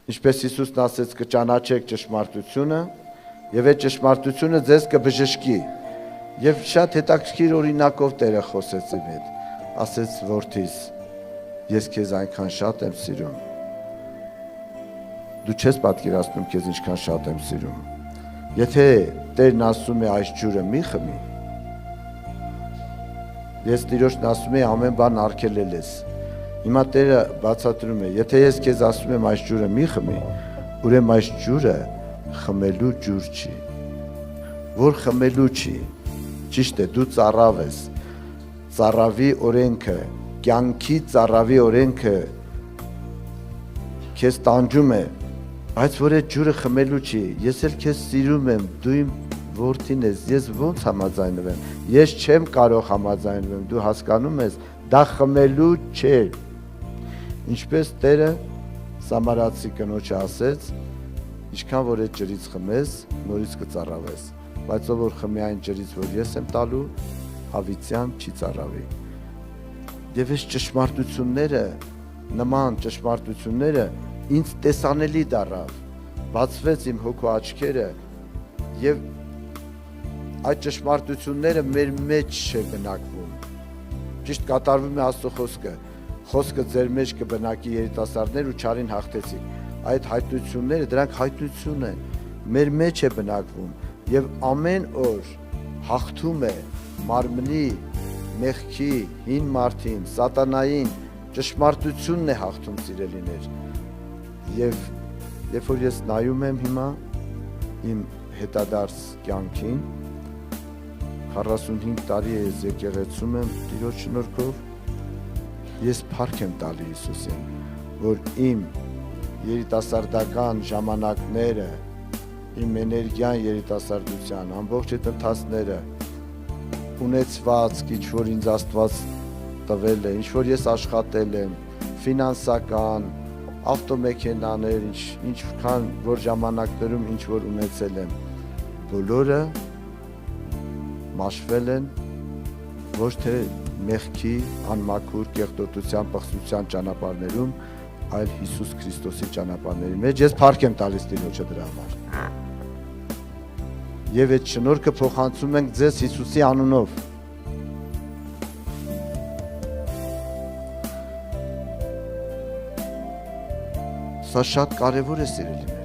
Ինչպես Հիսուսն ասեց, կճանաչեք ճշմարտությունը, եւ այդ ճշմարտությունը ձեզ կբժշկի։ Եվ շատ հետաքրքիր օրինակով Տերը խոսեց իմ հետ։ Ասեց որդիս, ես քեզ այնքան շատ եմ սիրում։ Դու չես պատկերացնում քեզ ինչքան շատ եմ սիրում։ Եթե Տերն ասում է այս ջուրը մի խմի, ես Տիրոջն ասում եմ ամեն բան արգելել ես։ Հիմա Տերը բացատրում է, եթե ես քեզ ասում եմ այս ջուրը մի խմի, ուրեմն այս ջուրը խմելու ջուր չի։ Որ խմելու չի։ Ճիշտ է, դու ծառավ ես։ Ծառավի օրենքը, կյանքի ծառավի օրենքը քեզ տանջում է, բայց որ այդ ջուրը խմելու չի։ Ես էլ քեզ սիրում եմ, դու իմ որդին ես, ես ոնց համաձայնվեմ։ Ես չեմ կարող համաձայնվեմ, դու հասկանում ես, դա խմելու չէ։ Ինչպես Տերը Սամարացի կնոջը ասեց, ինչքան որ այդ ջրից խմես, նորից կծառավես, բայց ով որ խմի այն ջրից, որ ես եմ տալու, հավիտյան չի ծառավի։ Եվ այս ճշմարտությունները, նման ճշմարտությունները ինձ տեսանելի դառավ, բացվեց իմ հոգու աչքերը եւ այդ ճշմարտությունները մեր մեջ չէ բնակվում։ Ճիշտ կատարվում է Աստծո խոսքը։ Խոսքը ձեր մեջ կբնակի երիտասարդներ ու չարին հաղթեցիք։ Այդ հայտնությունները, դրանք հայտնություն են, մեր մեջ է բնակվում եւ ամեն օր հաղթում է մարմնի, մեղքի, հին մարդին, սատանային, ճշմարտությունն է հաղթում սիրելիներ։ Եվ երբ որ ես նայում եմ հիմա իմ հետադարձ կյանքին, 45 տարի է ես եկեղեցում եմ Տիրոջ շնորհքով, ես փառք եմ տալի Հիսուսին, որ իմ երիտասարդական ժամանակները, իմ էներգիան երիտասարդության, ամբողջ այդ ընթացները, ունեցվածք, ինչ որ ինձ Աստված տվել է, ինչ որ ես աշխատել եմ, ֆինանսական, ավտոմեքենաներ, ինչքան որ ժամանակներում ինչ որ ունեցել եմ, բոլորը մաշվել են ոչ թե մեղքի, անմաքուր, կեղտոտության, պղծության ճանապարհներում, այլ Հիսուս Քրիստոսի ճանապարհների մեջ։ Ես փառք եմ տալիս Տիրոջը դրա համար։ Եվ այդ շնորհքը փոխանցում ենք ձեզ Հիսուսի անունով։ Սա շատ կարևոր է սիրելի։